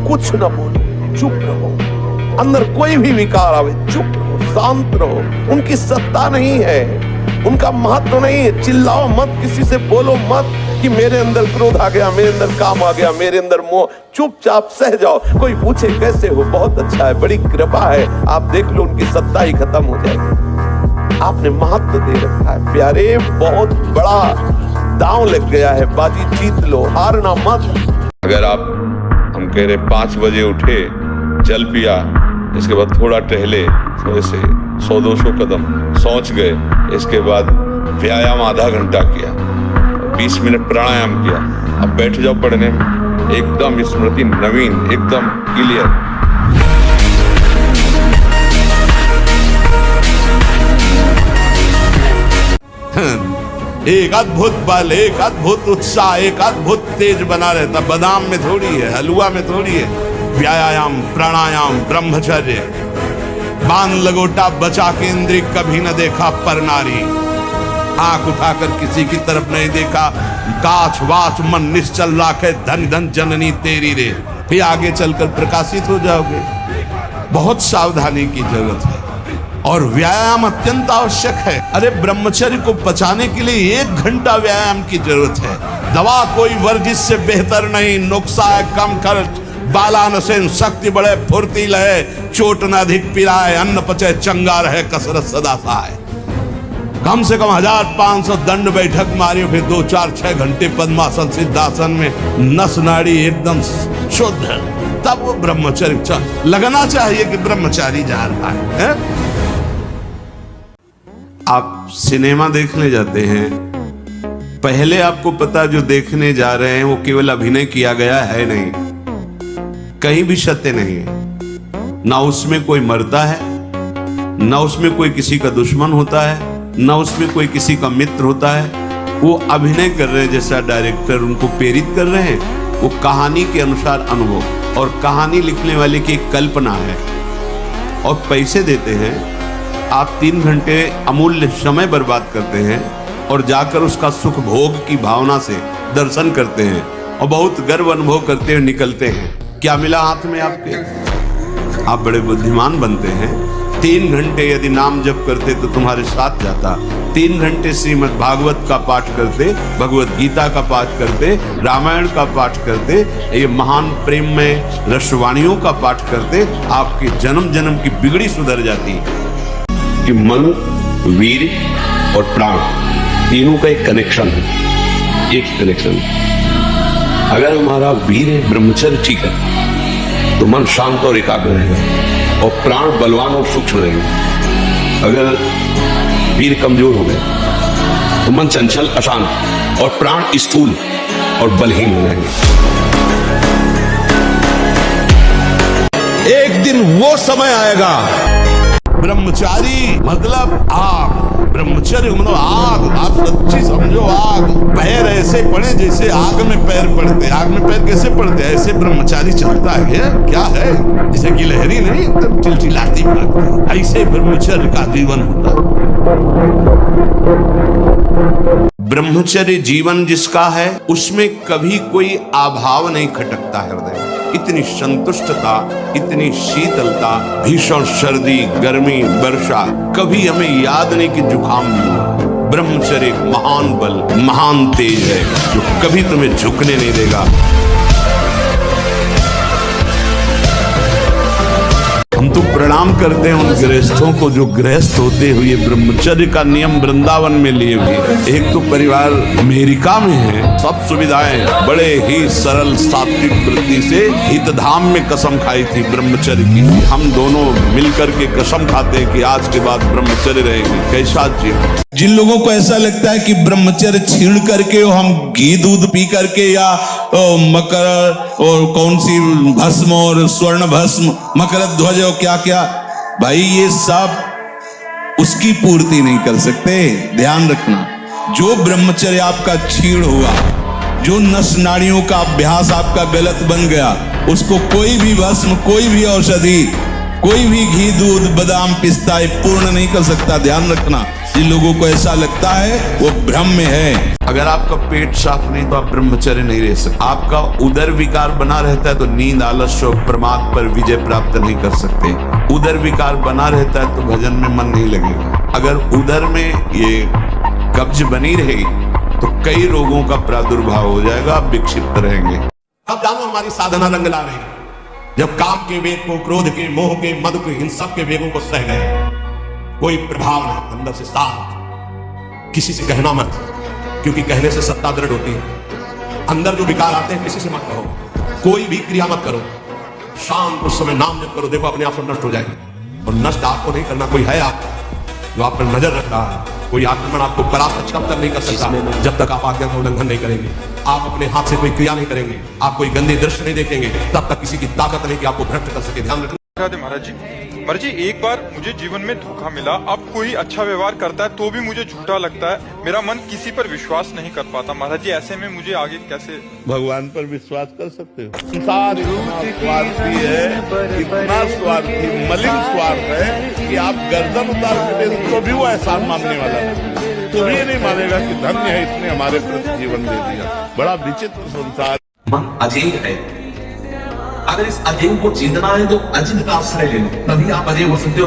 कुछ न बोलो, चुप रहो। अंदर कोई भी विकार आवे, चुप रहो, शांत रहो। उनकी सत्ता नहीं है, उनका महत्व नहीं है। चिल्लाओ मत, किसी से बोलो मत कि मेरे अंदर क्रोध आ गया, मेरे अंदर काम आ गया, मेरे अंदर मोह। चुपचाप सह जाओ। कोई पूछे कैसे हो, बहुत अच्छा है, बड़ी कृपा है, आप देख लो, उनकी सत्ता ही खत्म हो जाएगी। आपने महत्व दे रखा है प्यारे, बहुत बड़ा दांव लग गया है, बाजी जीत लो, हारना मत। अगर आप, हम कह रहे 5 बजे उठे, जल पिया, इसके बाद थोड़ा टहले, थोड़े से 100-200 कदम सोच गए, इसके बाद व्यायाम आधा घंटा किया, 20 मिनट प्राणायाम किया, अब बैठ जाओ पढ़ने में, एकदम स्मृति नवीन, एकदम क्लियर। एक अद्भुत बल, एक अद्भुत उत्साह, एक अद्भुत तेज बना रहता। बादाम में थोड़ी है, हलवा में थोड़ी है। व्यायाम, प्राणायाम, ब्रह्मचर्य, बांध लगोटा बचा के इंद्रिय, कभी न देखा पर नारी। आंख उठाकर किसी की तरफ नहीं देखा, काछ वाच मन निश्चल राखे, धन धन जननी तेरी रे। फिर आगे चलकर प्रकाशित हो जाओगे। बहुत सावधानी की जरूरत है और व्यायाम अत्यंत आवश्यक है। अरे ब्रह्मचर्य को बचाने के लिए 1 घंटा व्यायाम की जरूरत है। दवा कोई वर्जिश से बेहतर नहीं, नुक्सा है कम खर्च, बालानसेन शक्ति बढ़े, फुर्ती लहे, चोट न अधिक पिराए, अन्न पचे चंगा रहे, कसरत सदा सहाय। कम से कम 1500 दंड बैठक मारियो, फिर 2, 4, 6 घंटे पद्मासन सिद्धासन में, नस नाड़ी एकदम शुद्ध है, तब वो ब्रह्मचर्य लगना चाहिए कि ब्रह्मचारी जा रहा है। आप सिनेमा देखने जाते हैं, पहले आपको पता जो देखने जा रहे हैं वो केवल अभिनय किया गया है नहीं, कहीं भी सत्य नहीं है। ना उसमें कोई मरता है, ना उसमें कोई किसी का दुश्मन होता है, ना उसमें कोई किसी का मित्र होता है। वो अभिनय कर रहे हैं, जैसा डायरेक्टर उनको प्रेरित कर रहे हैं। वो कहानी के अनुसार अनुभव, और कहानी लिखने वाले की एक कल्पना है, और पैसे देते हैं। आप 3 घंटे अमूल्य समय बर्बाद करते हैं और जाकर उसका सुख भोग की भावना से दर्शन करते हैं और बहुत गर्व अनुभव करते हुए निकलते हैं। क्या मिला हाथ में आपके? आप बड़े बुद्धिमान बनते हैं। 3 घंटे यदि नाम जप करते तो तुम्हारे साथ जाता। 3 घंटे श्रीमद् भागवत का पाठ करते, भगवत गीता का पाठ करते, रामायण का पाठ करते, ये महान प्रेम में रसवाणियों का पाठ करते, आपके जन्म जन्म की बिगड़ी सुधर जाती। कि मन, वीर और प्राण तीनों का एक कनेक्शन है, एक कनेक्शन। अगर हमारा वीर है, ब्रह्मचर्य ठीक है, तो मन शांत और एकाग्र रहेगा और प्राण बलवान और सूक्ष्म रहेगा। अगर वीर कमजोर हो गए तो मन चंचल अशांत और प्राण स्थूल और बलहीन हो जाएंगे। एक दिन वो समय आएगा, ब्रह्मचारी मतलब आग, ब्रह्मचर्य मतलब आग। आप सच्ची समझो, आग। पैर ऐसे पड़े जैसे आग में पैर पड़ते। आग में पैर कैसे पड़ते? ऐसे ब्रह्मचारी चलता है, क्या है? जैसे कि लहरी नहीं, एकदम चिलचिलाती भागती, ऐसे ब्रह्मचर्य का जीवन होता है। ब्रह्मचर्य जीवन जिसका है, उसमें कभी कोई अभाव नहीं खटकता हृदय। इतनी संतुष्टता, इतनी शीतलता, भीषण सर्दी, गर्मी, वर्षा, कभी हमें याद नहीं कि जुकाम भी हुआ। ब्रह्मचर्य एक महान बल, महान तेज है जो कभी तुम्हें झुकने नहीं देगा। हम तो प्रणाम करते हैं उन गृहस्थों को जो गृहस्थ होते हुए ब्रह्मचर्य का नियम वृंदावन में लिए हुए। एक तो परिवार अमेरिका में है, सब सुविधाएं, बड़े ही सरल सात्विक वृत्ति से हितधाम में कसम खाई थी ब्रह्मचर्य की। हम दोनों मिलकर के कसम खाते हैं कि आज के बाद ब्रह्मचर्य रहेगी। कैसा जीवन। जिन लोगों को ऐसा लगता है कि ब्रह्मचर्य छीण करके हम घी दूध पी करके या मकर और कौन सी भस्म और स्वर्ण भस्म, मकर ध्वज और क्या क्या, भाई ये सब उसकी पूर्ति नहीं कर सकते। ध्यान रखना, जो ब्रह्मचर्य आपका छीण हुआ, जो नस नाड़ियों का अभ्यास आपका गलत बन गया, उसको कोई भी भस्म, कोई भी औषधि, कोई भी घी दूध बादाम पिस्ता पूर्ण नहीं कर सकता। ध्यान रखना, जिन लोगों को ऐसा लगता है वो भ्रम में है। अगर आपका पेट साफ नहीं तो आप ब्रह्मचर्य नहीं रह सकते। आपका उदर विकार बना रहता है तो नींद, आलस्य और प्रमाद पर विजय प्राप्त नहीं कर सकते। उदर विकार बना रहता है तो भजन में मन नहीं लगेगा। अगर उदर में ये कब्ज बनी रहेगी तो कई रोगों का प्रादुर्भाव हो जाएगा, आप विक्षिप्त रहेंगे। अब जानो हमारी साधना रंग ला रही है। जब काम के वेग को, क्रोध के, मोह के, मद के, इन सब के वेगों को सह गए, कोई प्रभाव नहीं, अंदर से शांत। किसी से कहना मत, क्योंकि कहने से सत्ता दृढ़ होती है। अंदर जो विकार आते हैं किसी से मत कहो, कोई भी क्रिया मत करो, शांत उस समय नाम जप करो, देखो अपने आप सब नष्ट हो जाएगी। और नष्ट आपको नहीं करना, कोई है आप जो आप पर नजर रख रहा है। कोई आक्रमण आपको परास्त तब तक नहीं कर सकता जब तक आप आज्ञा का उल्लंघन नहीं करेंगे। आप अपने हाथ से कोई क्रिया नहीं करेंगे, आप कोई गंदे दृश्य नहीं देखेंगे, तब तक किसी की ताकत नहीं कि आपको भ्रष्ट कर सके। ध्यान रखना। महाराज जी एक बार मुझे जीवन में धोखा मिला। अब कोई अच्छा व्यवहार करता है तो भी मुझे झूठा लगता है। मेरा मन किसी पर विश्वास नहीं कर पाता। महाराज जी ऐसे में मुझे आगे कैसे? भगवान पर विश्वास कर सकते हो? संसार इतना स्वार्थी है, इतना स्वार्थी, मलिन स्वार्थ है कि आप गर्दन उतार के दे तो भी वो एहसान मानने वाला नहीं। तो ये नहीं मानेगा कि धन्य है इसने हमारे प्रति जीवन दे दिया। बड़ा विचित्र संसार। मन अजय है। अगर इस अजय को जीतना है तो अजित का आश्रय ले लो, तभी आप अजय हो सकते हो।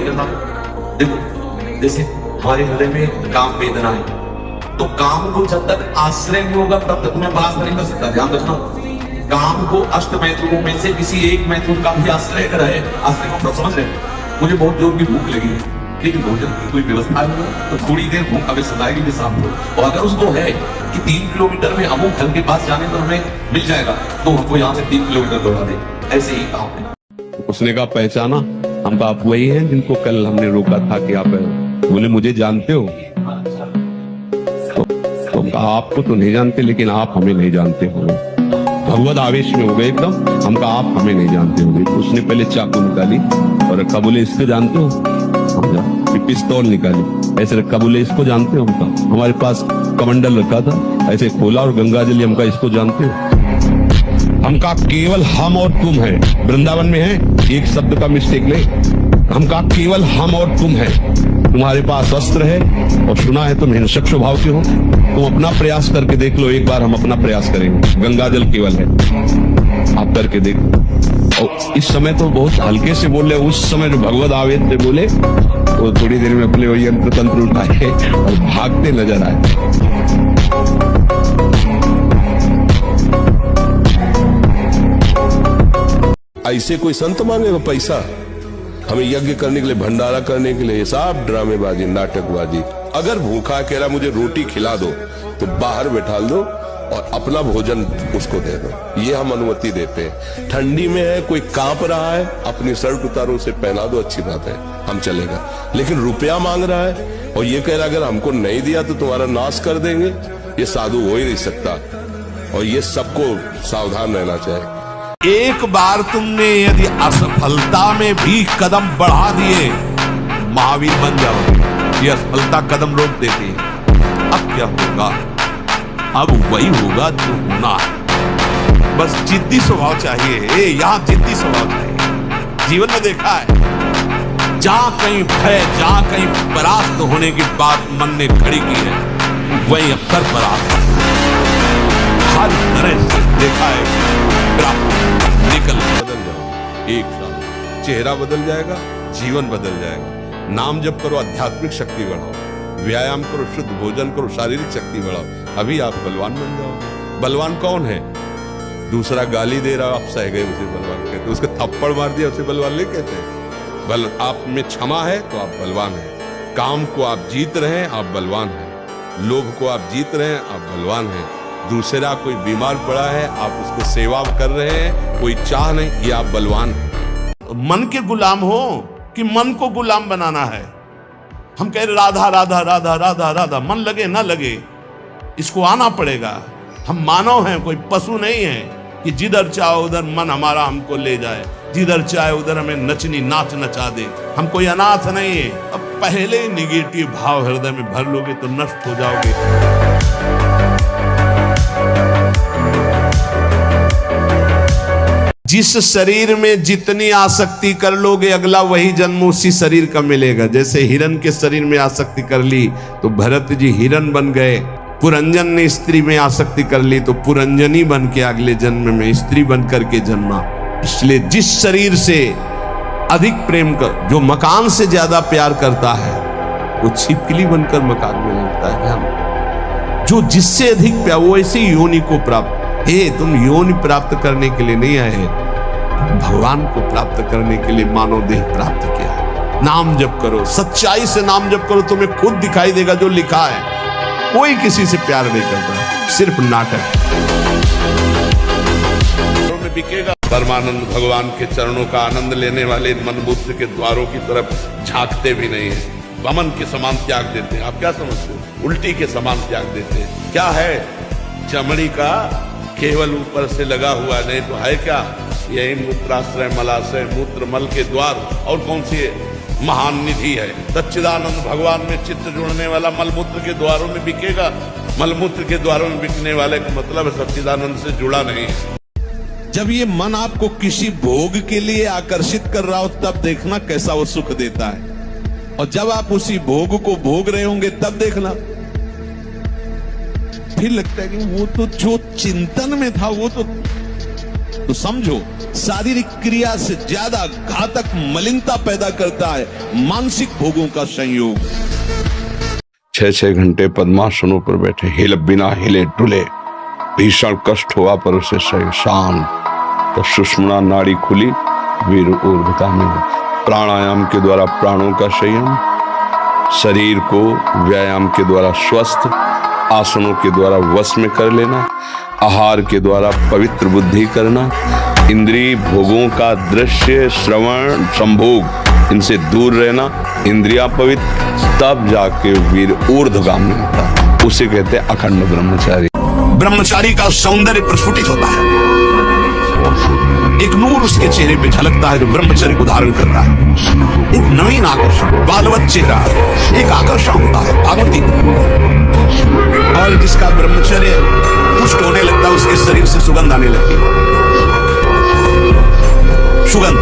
देखो जैसे हमारे हृदय में काम वेदना है, तो काम को जब तक आश्रय नहीं होगा तब तक मैं परास्त नहीं कर सकता। ध्यान रखना, काम को अष्ट मैथुनों में से किसी एक मैथुन का भी आश्रय करे। आश्रय को समझ रहे? मुझे बहुत जोर की भूख लगी है, लेकिन भोजन की कोई व्यवस्था नहीं है, तो थोड़ी देर भूख हमें सताएगी भी शाम को। और अगर उसको है कि 3 किलोमीटर में अमुक घर के पास जाने पर हमें मिल जाएगा, तो हमको यहाँ से 3 किलोमीटर दौड़ा दे। ऐसे ही काम है। उसने कहा पहचाना, हम आप वही हैं जिनको कल हमने रोका था कि आप बोले मुझे जानते हो? तो कहा आपको तो नहीं जानते, लेकिन आप हमें नहीं जानते हो। भगवत आवेश में हो गए एकदम। हम कहा आप हमें नहीं जानते होंगे। तो उसने पहले चाकू निकाली और रखा, बोले इसको जानते हो? फिर पिस्तौल निकाली, ऐसे रखा, बोले इसको जानते हो? हमका हमारे पास कमंडल रखा था, ऐसे खोला और गंगा जल, हमका इसको जानते हो? हमका केवल हम और तुम है। वृंदावन में है, एक शब्द का मिस्टेक नहीं। हमका केवल हम और तुम है। तुम्हारे पास अस्त्र है और सुना है तुम हिंसक स्वभाव के हो। तुम अपना प्रयास करके देख लो। एक बार हम अपना प्रयास करेंगे। गंगा जल केवल है, आप करके देखो। और इस समय तो बहुत हल्के से बोले, उस समय जो भगवत आवेश से बोले वो थोड़ी देर में अपने वही यंत्र तंत्र उठाए और भागते नजर आए। ऐसे कोई संत मांगेगा पैसा हमें यज्ञ करने के लिए, भंडारा करने के लिए? ये सब ड्रामेबाजी, नाटकबाजी। अगर भूखा कह रहा मुझे रोटी खिला दो तो बाहर बैठा दो और अपना भोजन उसको दे दो, ये हम अनुमति देते हैं। ठंडी में है, कोई कांप रहा है, अपनी शर्ट उतारो उसे पहना दो, अच्छी बात है, हम चलेगा। लेकिन रुपया मांग रहा है और ये कह रहा अगर हमको नहीं दिया तो तुम्हारा नाश कर देंगे, ये साधु हो ही नहीं सकता। और ये सबको सावधान रहना चाहिए। एक बार तुमने यदि असफलता में भी कदम बढ़ा दिए, महावीर बन जाओगे। ये असफलता कदम रोक देती है। अब क्या होगा? अब वही होगा जो होना है। बस जिद्दी स्वभाव चाहिए। यहाँ जिद्दी स्वभाव चाहिए। जीवन में देखा है, जहां कहीं भय, जहां कहीं परास्त होने की बात मन ने खड़ी की है, वही अक्सर परास्त हर तरह से देखा है। निकल बदल जाओ। एक साल चेहरा बदल जाएगा, जीवन बदल जाएगा। नाम जप करो, आध्यात्मिक शक्ति बढ़ाओ। व्यायाम करो, शुद्ध भोजन करो, शारीरिक शक्ति बढ़ाओ। अभी आप बलवान बन जाओ। बलवान कौन है? दूसरा गाली दे रहा, आप सह गए, उसे बलवान कहते हैं। उसके थप्पड़ मार दिया, उसे बलवान नहीं कहते। बल आप में क्षमा है तो आप बलवान हैं। काम को आप जीत रहे हैं, आप बलवान हैं। लोभ को आप जीत रहे हैं, आप बलवान हैं। दूसरा कोई बीमार पड़ा है, आप उसको सेवा कर रहे हैं, कोई चाह नहीं, ये आप बलवान हैं। मन के गुलाम हो कि मन को गुलाम बनाना है? हम कह रहे राधा राधा राधा राधा राधा, मन लगे ना लगे, इसको आना पड़ेगा। हम मानव हैं, कोई पशु नहीं है कि जिधर चाहो उधर मन हमारा हमको ले जाए, जिधर चाहे उधर हमें नचनी नाच नचा दे। हम कोई अनाथ नहीं है। अब पहले ही निगेटिव भाव हृदय में भर लोगे तो नष्ट हो जाओगे। जिस शरीर में जितनी आसक्ति कर लोगे अगला वही जन्म उसी शरीर का मिलेगा। जैसे हिरण के शरीर में आसक्ति कर ली तो भरत जी हिरण बन गए, पुरंजन ने स्त्री में आसक्ति कर ली तो पुरंजनी बन के अगले जन्म में स्त्री बन करके जन्मा। इसलिए जिस शरीर से अधिक प्रेम कर, जो मकान से ज्यादा प्यार करता है वो छिपकली बनकर मकान में रहता है। जो जिससे अधिक प्यार वो ऐसी योनि को प्राप्त, तुम योनि प्राप्त करने के लिए नहीं आए, भगवान को प्राप्त करने के लिए मानव देह प्राप्त किया। नाम जप करो, सच्चाई से नाम जप करो, तुम्हें खुद दिखाई देगा जो लिखा है। कोई किसी से प्यार नहीं करता, सिर्फ नाटक में बिकेगा। परमानंद भगवान के चरणों का आनंद लेने वाले मनबुद्ध के द्वारों की तरफ झांकते भी नहीं है, वमन के समान त्याग देते हैं। आप क्या समझते हो? उल्टी के समान त्याग देते हैं। क्या है? चमड़ी का केवल ऊपर से लगा हुआ, नहीं तो है क्या? यही मूत्राश्रय मलाशय मूत्र मल के द्वार, और कौन सी महान निधि है? सच्चिदानंद भगवान में चित्त जुड़ने वाला मलमूत्र के द्वारों में बिकेगा। मलमूत्र के द्वारों में बिकने वाले का मतलब सच्चिदानंद से जुड़ा नहीं है। जब ये मन आपको किसी भोग के लिए आकर्षित कर रहा हो तब देखना कैसा वो सुख देता है, और जब आप उसी भोग को भोग रहे होंगे तब देखना फिर लगता है कि वो तो जो चिंतन में था वो तो समझो शारीरिक क्रिया से ज्यादा घातक मलिनता पैदा करता है मानसिक भोगों का संयोग। 6-6 घंटे पद्मासनों पर बैठे, बिना हिले डुले, भीषण कष्ट हुआ पर उसे सही शांत, तो सुषुम्ना नाड़ी खुली, वीर ऊर्ध्वता में प्राणायाम के द्वारा प्राणों का संयम, शरीर को व्यायाम के द्वारा स्वस्थ, आसनों के द्वारा वश में कर लेना, आहार के द्वारा पवित्र बुद्धि करना, इंद्रिय भोगों का दृश्य श्रवण संभोग इनसे दूर रहना, इंद्रिया पवित्र, तब जाके वीर ऊर्ध्वगामी होता है। उसे कहते हैं अखंड ब्रह्मचारी। ब्रह्मचारी का सौंदर्य प्रस्फुटित होता है, एक नूर उसके चेहरे पे झलकता है जो ब्रह्मचर्य को धारण करता है। एक नवीन आकर्षण, बालवत चेहरा, एक आकर्षण होता है आकृति, और जिसका ब्रह्मचर्य पुष्ट होने लगता है उसके शरीर से सुगंध आने लगती है। सुगंध,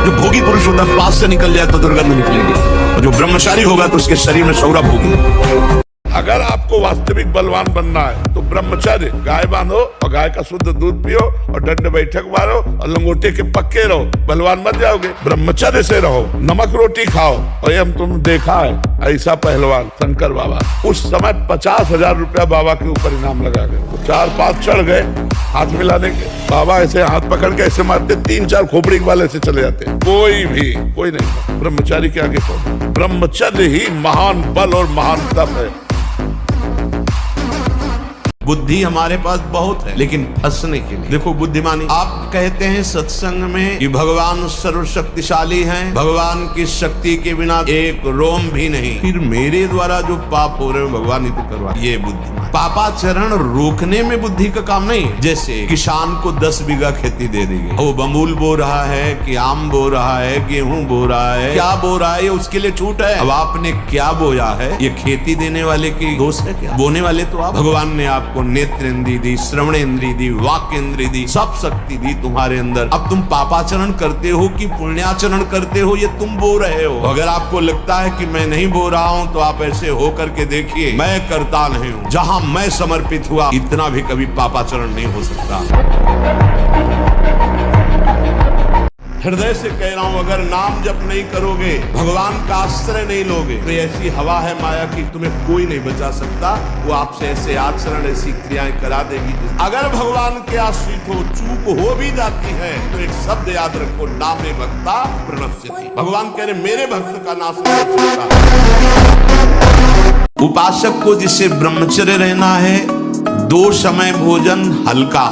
जो भोगी पुरुष होता है पास से निकल जाए तो दुर्गंध निकलेगी, और जो ब्रह्मचारी होगा तो उसके शरीर में सौरभ होगी। अगर आपको वास्तविक बलवान बनना है तो ब्रह्मचर्य, गाय बांधो और गाय का शुद्ध दूध पियो और दंड बैठक मारो और लंगोटे के पक्के रहो, बलवान मत जाओगे। ब्रह्मचर्य से रहो, नमक रोटी खाओ। और ये हम तुम देखा है ऐसा पहलवान शंकर बाबा, उस समय 50,000 रुपया बाबा के ऊपर इनाम लगा गए, तो 4-5 चढ़ गए हाथ मिलाने के, बाबा ऐसे हाथ पकड़ के ऐसे मारते, 3-4 खोपड़ी वाले से चले जाते, कोई नहीं। ब्रह्मचारी के आगे कौन? ब्रह्मचर्य ही महान बल और महान तप है। बुद्धि हमारे पास बहुत है लेकिन फंसने के लिए देखो बुद्धिमानी। आप कहते हैं सत्संग में कि भगवान सर्वशक्तिशाली हैं, भगवान की शक्ति के बिना एक रोम भी नहीं, फिर मेरे द्वारा जो पाप हो रहे हैं भगवान ही तो करवा। ये बुद्धिमान। पापाचरण रोकने में बुद्धि का काम नहीं। जैसे किसान को 10 बीघा खेती दे देंगे, वो बमूल बो रहा है कि आम बो रहा है, गेहूं बो रहा है, क्या बो रहा है, उसके लिए छूट है। अब आपने क्या बोया है ये खेती देने वाले की दोष है क्या? बोने वाले तो आप। भगवान ने आपको नेत्र इंद्री दी, श्रवण इंद्री दी, वाक्य इंद्री दी, सब शक्ति दी तुम्हारे अंदर। अब तुम पापाचरण करते हो कि पुण्याचरण करते हो ये तुम बो रहे हो। अगर आपको लगता है कि मैं नहीं बो रहा हूं तो आप ऐसे हो करके देखिए, मैं करता नहीं हूं। जहां मैं समर्पित हुआ इतना भी कभी पापाचरण नहीं हो सकता। हृदय से कह रहा हूं, अगर नाम जप नहीं करोगे, भगवान का आश्रय नहीं लोगे, तो ऐसी हवा है माया की तुम्हें कोई नहीं बचा सकता। वो आपसे ऐसे आचरण ऐसी क्रियाएं करा देगी। अगर भगवान के आश्रित हो, चूक हो भी जाती है तो एक शब्द याद रखो, नामे भक्ता प्रणश्यति। भगवान कह रहे मेरे भक्त का नाश नहीं हो सकता। उपासक को जिससे ब्रह्मचर्य रहना है, 2 समय भोजन हल्का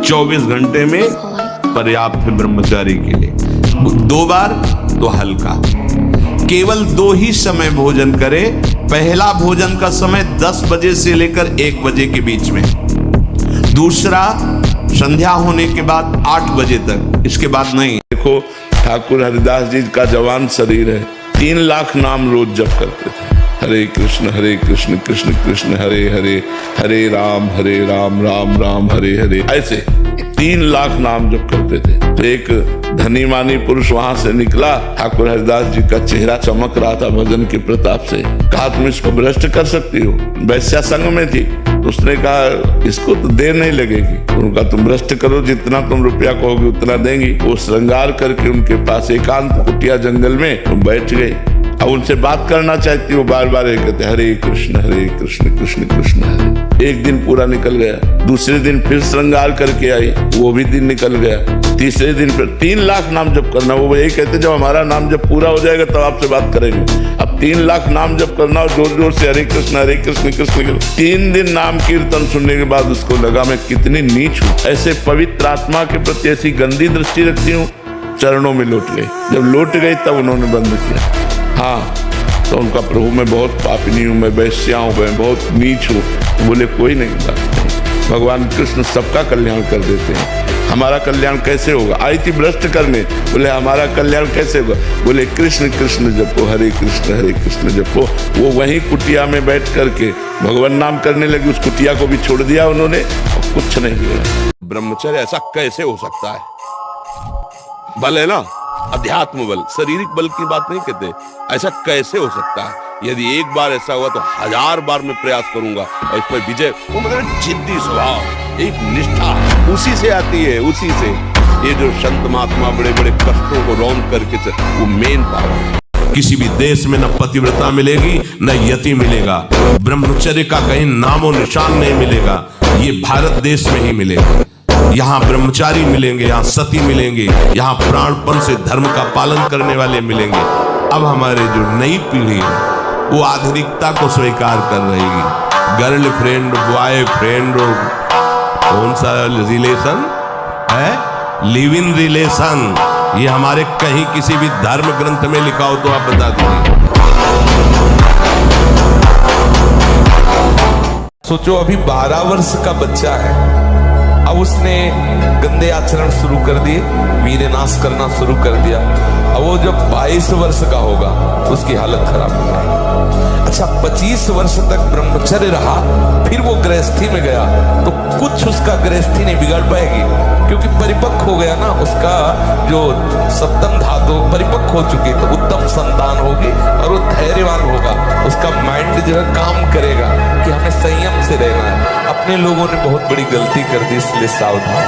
24 घंटे में पर्याप्त है ब्रह्मचारी के लिए। 2 बार तो हल्का, केवल 2 ही समय भोजन करे। पहला भोजन का समय 10 बजे से लेकर 1 बजे के बीच में, दूसरा संध्या होने के बाद 8 बजे तक, इसके बाद नहीं। देखो ठाकुर हरिदास जी का जवान शरीर है, 3 लाख नाम रोज जप करते थे। हरे कृष्ण कृष्ण कृष्ण हरे हरे, हरे राम राम राम हरे हरे, ऐसे 3 लाख नाम जप करते थे। तो एक धनी मानी पुरुष वहां से निकला, ठाकुर हरिदास जी का चेहरा चमक रहा था भजन के प्रताप से। कहा तुम इसको भ्रष्ट कर सकती हो, वैश्या संघ में थी। तो उसने कहा इसको तो देर नहीं लगेगी। उनका तुम भ्रष्ट करो, जितना तुम रुपया कहोगे उतना देंगी। वो श्रृंगार करके उनके पास एकांत कुटिया जंगल में बैठ गए। अब उनसे बात करना चाहती, वो बार बार कहते हरे कृष्ण कृष्ण कृष्ण हरे। एक दिन पूरा निकल गया, दूसरे दिन फिर श्रृंगार करके आई, वो भी दिन निकल गया। तीसरे दिन फिर 3 लाख नाम जप करना। वो यही कहते जब हमारा नाम जब पूरा हो जाएगा तब आपसे बात करेंगे। अब 3 लाख नाम जप करना और जोर जोर से हरे कृष्ण कृष्ण कृष्ण। 3 दिन नाम कीर्तन सुनने के बाद उसको लगा मैं कितनी नीच हूँ, ऐसे पवित्र आत्मा के प्रति ऐसी गंदी दृष्टि रखती हूँ। चरणों में लौट गई। जब लौट गई तब उन्होंने बंद किया। हाँ, तो उनका प्रभु मैं बहुत पापिनी हूँ, मैं वैश्या हूँ, मैं बहुत नीच हूँ। बोले कोई नहीं बात, भगवान कृष्ण सबका कल्याण कर देते हैं। हमारा कल्याण कैसे होगा? आई थी भ्रष्ट करने, बोले हमारा कल्याण कैसे होगा? बोले कृष्ण कृष्ण जपो, हरे कृष्ण जपो। वो वहीं कुटिया में बैठ करके भगवान नाम करने लगी। उस कुटिया को भी छोड़ दिया उन्होंने और कुछ नहीं हुआ। ब्रह्मचर्य ऐसा कैसे हो सकता है? बल है ना, अध्यात्म बल, शारीरिक बल की बात नहीं कहते। ऐसा कैसे हो सकता है? यदि एक बार ऐसा हुआ तो 1000 बार मैं प्रयास करूंगा और इस पर विजय। वो मतलब जिद्दी स्वभाव, एक निष्ठा उसी से आती है, उसी से। ये जो संत महात्मा बड़े बड़े कष्टों को रौंद करके, वो मेन पावर। किसी भी देश में न पतिव्रता मिलेगी न यति मिलेगा, ब्रह्मचर्य का कहीं नामो निशान नहीं मिलेगा। ये भारत देश में ही मिलेगा। यहाँ ब्रह्मचारी मिलेंगे, यहाँ सती मिलेंगे, यहाँ प्राणपण से धर्म का पालन करने वाले मिलेंगे। अब हमारे जो नई पीढ़ी है वो आधुनिकता को स्वीकार कर रही है। गर्लफ्रेंड, बॉयफ्रेंड, कौन सा रिलेशन है, लिव इन रिलेशन, ये हमारे कहीं किसी भी धर्म ग्रंथ में लिखा हो तो आप बता दीजिए। सोचो अभी 12 वर्ष का बच्चा है, अब उसने गंदे आचरण शुरू कर दिए, वीरनाश करना शुरू कर दिया। अब वो जब 22 वर्ष का होगा उसकी हालत खराब हो जाएगी। अच्छा, 25 वर्ष तक ब्रह्मचर्य रहा, फिर वो गृहस्थी में गया तो कुछ उसका गृहस्थी नहीं बिगाड़ पाएगी, क्योंकि परिपक्व हो गया ना, उसका जो सप्तम धातु परिपक्व हो चुकी, तो उत्तम संतान होगी और वो धैर्यवान होगा। उसका माइंड जो है काम करेगा कि हमें संयम से रहना है। अपने लोगों ने बहुत बड़ी गलती कर दी, इसलिए सावधान।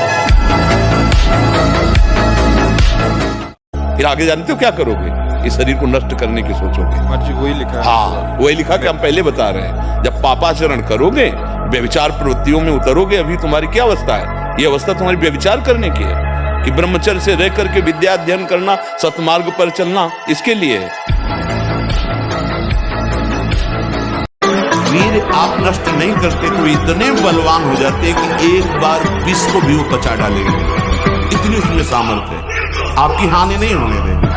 फिर आगे जानते हो क्या करोगे? इस शरीर को नष्ट करने की सोचोगे। जी वही लिखा है। हाँ, वही लिखा कि हम पहले बता रहे हैं। जब पापाचरण करोगे, व्यभिचार प्रवृत्तियों में उतरोगे, अभी तुम्हारी क्या अवस्था है? ये अवस्था तुम्हारी व्यभिचार करने की है कि ब्रह्मचर्य से रह करके विद्या अध्ययन करना, सतमार्ग पर चलना, इसके लिए है। वीर आप नष्ट नहीं करते तो इतने बलवान हो जाते कि एक बार विष को भी वो पचा डालेंगे। इतनी उसमें सामर्थ्य है, आपकी हानि नहीं होने देंगे।